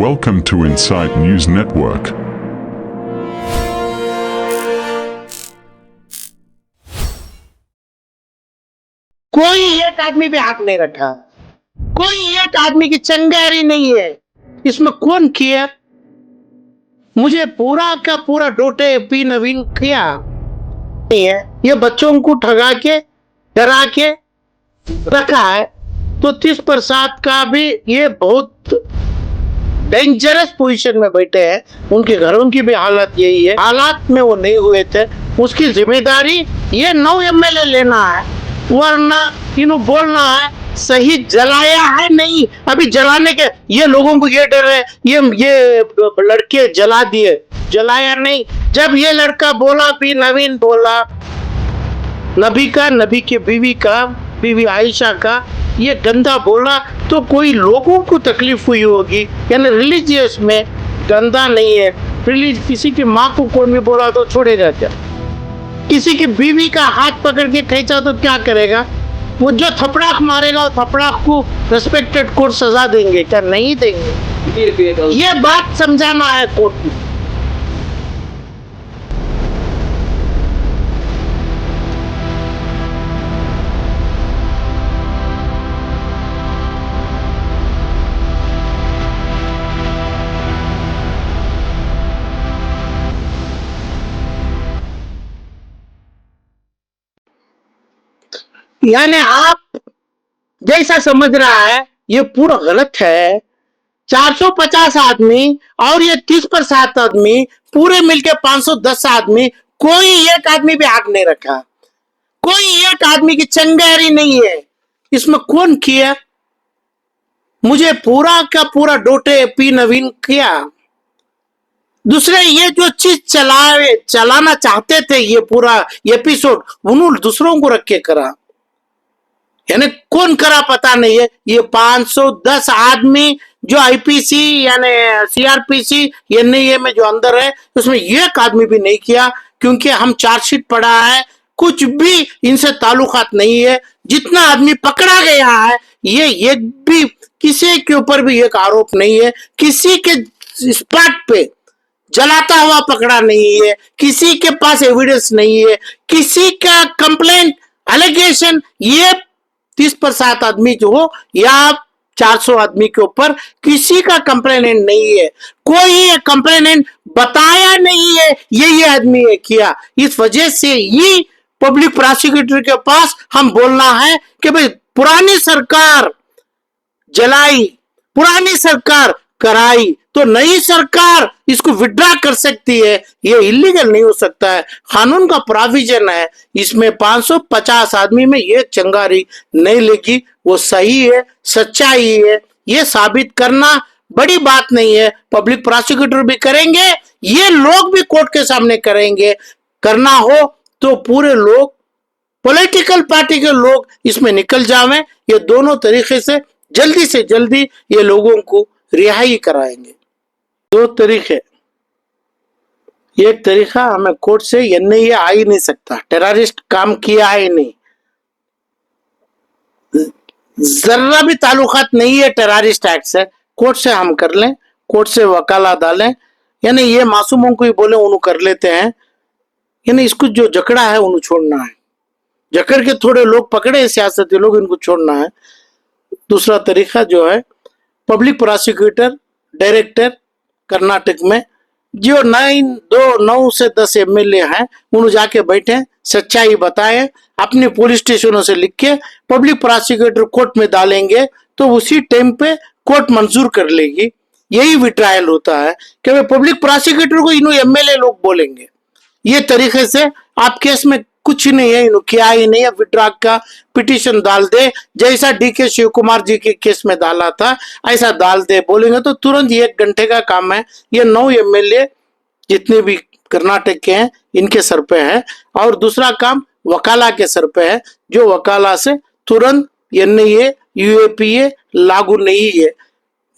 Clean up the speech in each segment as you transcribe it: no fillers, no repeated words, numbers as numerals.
Welcome to Insight News Network. कोई एक आदमी पे हाथ नहीं रखा, कोई एक आदमी की चंगारी नहीं है। इसमें कौन किया? मुझे पूरा का पूरा डोटे पी नवीन किया नहीं है। ये बच्चों को ठगा के डरा के रखा है। तो 30% का भी ये बहुत डेंजरस पोजीशन में बैठे हैं। उनके घरों की भी हालत यही है। हालात में वो नहीं हुए थे, उसकी जिम्मेदारी ये 9 एमएलए लेना है, वरना इन्हों बोलना है सही जलाया है नहीं। अभी जलाने के ये लोगों को ये डर है, ये लड़के जला दिए, जलाया नहीं। जब ये लड़का बोला भी नवीन बोला नबी का, नबी के बीवी आयशा का ये गंदा बोला, तो कोई लोगों को तकलीफ हुई होगी। यानी रिलीजियस में गंदा नहीं है। किसी की माँ को कोई भी बोला तो छोड़ेगा क्या? किसी की बीवी का हाथ पकड़ के खींचा तो क्या करेगा? वो जो थपड़ाक मारेगा, वो थपड़ाक को रेस्पेक्टेड कोर्ट सजा देंगे क्या? नहीं देंगे। ये बात समझाना है कोर्ट को। यानी आप जैसा समझ रहा है ये पूरा गलत है। 450 आदमी और ये 30% आदमी पूरे मिलके 510 आदमी, कोई एक आदमी भी हाथ नहीं रखा, कोई एक आदमी की चंगारी नहीं है। इसमें कौन किया? मुझे पूरा का पूरा डोटे पी नवीन किया। दूसरे ये जो चीज चलाना चाहते थे, ये पूरा एपिसोड उन्होंने दूसरों को रख के करा। यानी कौन करा पता नहीं है। ये 510 आदमी जो आईपीसी यानी सीआरपीसी एनआईए में जो अंदर है, उसमें एक आदमी भी नहीं किया, क्योंकि हम चार्जशीट पढ़ा है, कुछ भी इनसे ताल्लुकात नहीं है। जितना आदमी पकड़ा गया है, ये एक भी किसी के ऊपर भी एक आरोप नहीं है। किसी के स्पॉट पे जलाता हुआ पकड़ा नहीं है, किसी के पास एविडेंस नहीं है, किसी का कंप्लेंट एलिगेशन ये 30% आदमी जो हो या 400 आदमी के ऊपर किसी का कंप्लेनेंट नहीं है। कोई कंप्लेनेंट बताया नहीं है ये आदमी ने किया। इस वजह से ही पब्लिक प्रोसिक्यूटर के पास हम बोलना है कि भाई पुरानी सरकार जलाई, पुरानी सरकार कराई, तो नई सरकार इसको विड्रॉ कर सकती है। ये इलीगल नहीं हो सकता है, कानून का प्रोविजन है। इसमें 550 आदमी में ये चंगारी नहीं लगी, वो सही है, सच्चाई है। ये साबित करना बड़ी बात नहीं है। पब्लिक प्रोसिक्यूटर भी करेंगे, ये लोग भी कोर्ट के सामने करेंगे। करना हो तो पूरे लोग, पॉलिटिकल पार्टी के लोग इसमें निकल जावे। ये दोनों तरीके से जल्दी ये लोगों को रिहाई कराएंगे। दो तरीके, एक तरीका हमें कोर्ट से एनआईए आ ही नहीं सकता, टेररिस्ट काम किया है नहीं, जरा भी ताल्लुकात नहीं है टेररिस्ट एक्ट से। कोर्ट से हम कर लें, कोर्ट से वकाला डालें, यानी ये मासूमों को ही बोले उन्होंने कर लेते हैं। यानी इसको जो जकड़ा है उन्हें छोड़ना है, जकड़ के थोड़े लोग पकड़े सियासती लोग, इनको छोड़ना है। दूसरा तरीका जो है, पब्लिक प्रोसिक्यूटर डायरेक्टर कर्नाटक में जो 9 से 10 एमएलए हैं, उन्होंने जाके बैठे, सच्चाई बताएं, अपने पुलिस स्टेशनों से लिख के पब्लिक प्रोसिक्यूटर कोर्ट में डालेंगे, तो उसी टाइम पे कोर्ट मंजूर कर लेगी। यही विट्रायल होता है कि पब्लिक प्रोसिक्यूटर को इन्हों एमएलए लोग बोलेंगे। ये तरीके से आप केस में कुछ नहीं है, किया ही नहीं है, विड्रॉ का पिटीशन डाल दे, जैसा डीके शिव कुमार जी के केस में डाला था ऐसा डाल दे, बोलेंगे तो तुरंत 1 घंटे का काम है। ये 9 एमएलए जितने भी कर्नाटक के हैं इनके सर पे है। और दूसरा काम वकाला के सर पे है, जो वकाला से तुरंत एनआईए यूएपीए लागू नहीं है,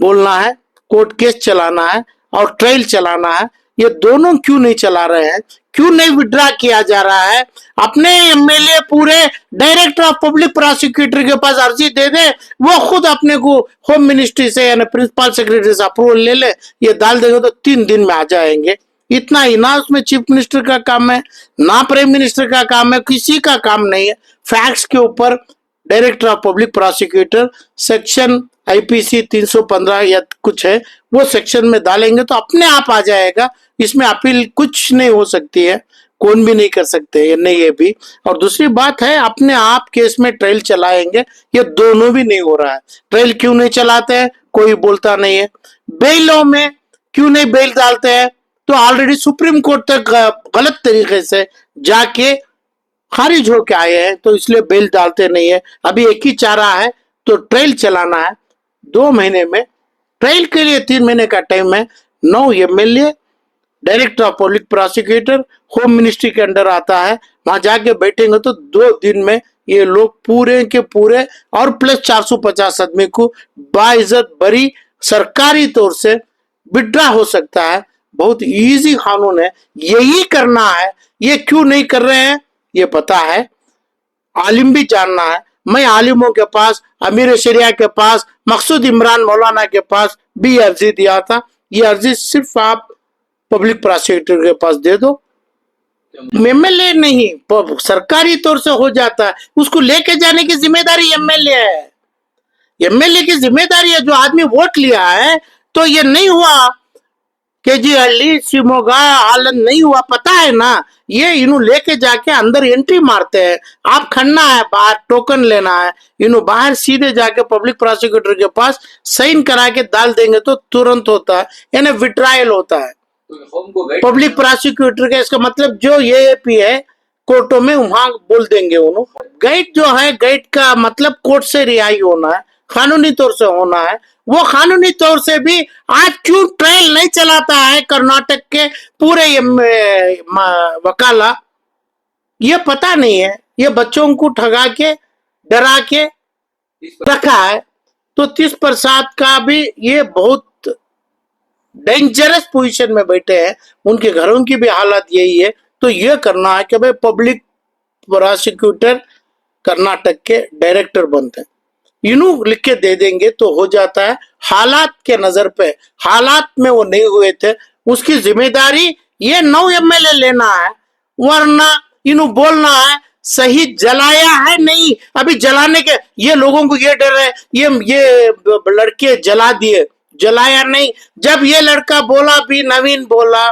बोलना है, कोर्ट केस चलाना है और ट्रायल चलाना है। ये दोनों क्यों नहीं चला रहे हैं? क्यों नहीं विड्रा किया जा रहा है? अपने एमएलए पूरे डायरेक्टर ऑफ पब्लिक प्रोसिक्यूटर के पास अर्जी दे दे, वो खुद अपने को होम मिनिस्ट्री से यानी प्रिंसिपल सेक्रेटरी से अप्रूवल ले ले, ये डाल देगा तो 3 दिन में आ जाएंगे। इतना ही ना उसमें चीफ मिनिस्टर का काम है, ना प्राइम मिनिस्टर का काम है, किसी का काम नहीं है। फैक्ट्स के ऊपर director of public prosecutor section IPC 315 या कुछ है, वो सेक्शन में डालेंगे तो अपने आप आ जाएगा। इसमें अपील कुछ नहीं हो सकती है, कौन भी नहीं कर सकते ये नहीं, ये भी। और दूसरी बात है, अपने आप केस में ट्रायल चलाएंगे, ये दोनों भी नहीं हो रहा है। ट्रायल क्यों नहीं चलाते हैं, कोई बोलता नहीं है। बेलों में क्यों नहीं बेल डालते हैं, तो ऑलरेडी सुप्रीम कोर्ट तक गलत तरीके से जाके खारिज होके आए हैं, तो इसलिए बेल डालते नहीं है। अभी एक ही चारा है, तो ट्रायल चलाना है 2 महीने में। ट्रायल के लिए 3 महीने का टाइम है। 9 MLA director of public prosecutor home ministry के अंडर आता है, वहां जाके बैठेंगे तो 2 दिन में ये लोग पूरे के पूरे और प्लस 450 आदमी को बाइज्जत बरी सरकारी तौर से विड्रा हो सकता है। बहुत इजी कानून है, यही करना है। ये क्यों नहीं कर रहे हैं ये पता है, आलिम भी जानना है। मैं आलिमों के पास, अमीर शरिया के पास, मकसूद इमरान मौलाना के पास भी अर्जी दिया था। ये अर्जी सिर्फ आप पब्लिक प्रोसिक्यूटर के पास दे दो, एमएलए नहीं, सरकारी तौर से हो जाता है। उसको लेके जाने की जिम्मेदारी एमएलए है, एमएलए की जिम्मेदारी है। जो आदमी वोट लिया है, तो ये नहीं हुआ कि जी हल्ली शिमोगा आलंद नहीं हुआ, पता है ना। ये इन्हों लेके जाके अंदर एंट्री मारते हैं। आप खड़ना है बाहर, टोकन लेना है, इन्हों बाहर सीधे जाके पब्लिक प्रोसिक्यूटर के पास साइन करा के डाल देंगे तो तुरंत होता है, यानी विड्रायल होता है पब्लिक प्रोसिक्यूटर का। इसका मतलब जो एएपी है कोर्टों में वहां बोल देंगे उन्होंने। गाइड जो है, गाइड का मतलब कोर्ट से रिहाई होना है, कानूनी तौर से होना है। वो कानूनी तौर से भी आज क्यों ट्रायल नहीं चलाता है कर्नाटक के पूरे वकाला, ये पता नहीं है। ये बच्चों को ठगा के डरा के रखा है। तो 30% का भी ये बहुत डेंजरस पोजीशन में बैठे हैं, उनके घरों की भी हालत यही है। तो ये करना है कि भाई पब्लिक प्रोसिक्यूटर कर्नाटक के डायरेक्टर बनते हैं, इन्हों लिख के दे देंगे तो हो जाता है। हालात के नजर पे, हालात में वो नहीं हुए थे, उसकी जिम्मेदारी ये 9 एमएलए लेना है, वरना इन्हों बोलना है सही जलाया है नहीं। अभी जलाने के ये लोगों को ये डर है, ये लड़के जला दिए, जलाया नहीं। जब ये लड़का बोला भी, नवीन बोला,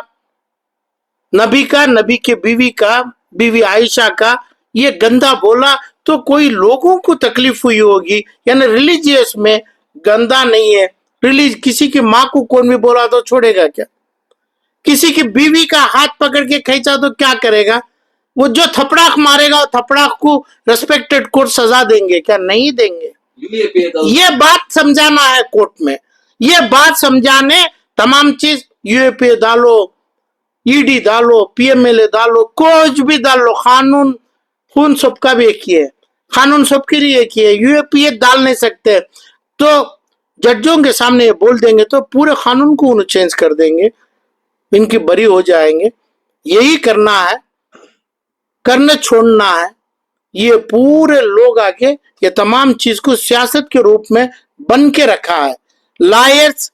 नबी का, नबी के बीवी का, बीवी आयशा का, ये गंदा बोला तो कोई लोगों को तकलीफ हुई होगी, यानी रिलीजियस में गंदा नहीं है। किसी की माँ को कौन भी बोला तो छोड़ेगा क्या? किसी की बीवी का हाथ पकड़ के खींचा तो क्या करेगा? वो जो थपड़ाक मारेगा, थपड़ाक को रेस्पेक्टेड कोर्ट सजा देंगे क्या? नहीं देंगे। ये बात समझाना है कोर्ट में, ये बात समझाने तमाम चीज यूएपीए डालो, ईडी डालो, पीएमएलए डालो, कुछ भी डालो, कानून खून सबका भी एक ही है, कानून सबके लिए एक ही है। यूएपीए डाल नहीं सकते, तो जजों के सामने ये बोल देंगे तो पूरे कानून को उन्हें चेंज कर देंगे, इनकी बरी हो जाएंगे। यही करना है, करने छोड़ना है। ये पूरे लोग आके ये तमाम चीज को सियासत के रूप में बन के रखा है। लायर्स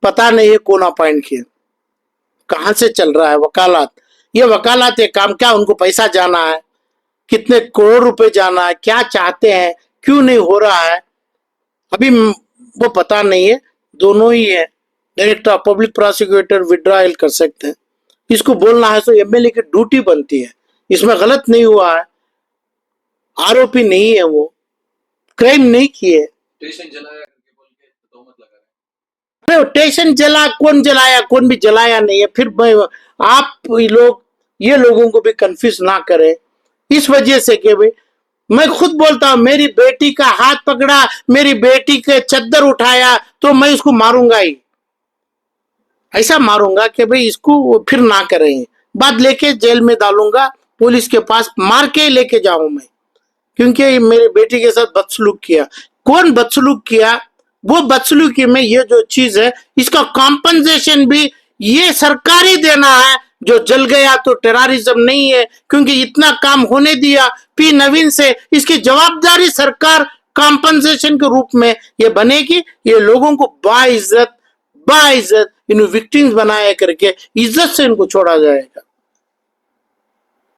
पता नहीं है कौन अपॉइंट किए, कहां से चल रहा है वकालत। ये वकालत ये काम क्या, उनको पैसा जाना है, कितने करोड़ रुपए जाना है, क्या चाहते हैं, क्यों नहीं हो रहा है अभी वो पता नहीं है। दोनों ही है, डायरेक्टर ऑफ पब्लिक प्रोसिक्यूटर विड्रायल कर सकते हैं। इसको बोलना है तो एमएलए की ड्यूटी बनती है, इसमें गलत नहीं हुआ है, आरोपी नहीं है, वो क्राइम नहीं किए। अरे टेंशन जला, कौन जलाया, कौन भी जलाया नहीं है। फिर आप लोग ये लोगों को भी कंफ्यूज ना करें इस वजह से कि भाई मैं खुद बोलता हूं, मेरी बेटी का हाथ पकड़ा, मेरी बेटी के चद्दर उठाया तो मैं इसको मारूंगा ही, ऐसा मारूंगा कि भाई इसको फिर ना करें, बाद लेके जेल में डालूंगा, पुलिस के पास मार के लेके जाऊं मैं, क्योंकि मेरी बेटी के साथ बदसलूक किया। कौन बदसलूक किया, वो बदसलूकी में ये जो चीज है इसका कॉम्पनसेशन भी ये सरकारी देना है, जो जल गया तो टेररिज्म नहीं है, क्योंकि इतना काम होने दिया पी नवीन से, इसकी जवाबदारी सरकार कॉम्पनसेशन के रूप में ये बनेगी। ये लोगों को बाइज्जत इन विक्टिम्स बनाया करके इज्जत से इनको छोड़ा जाएगा।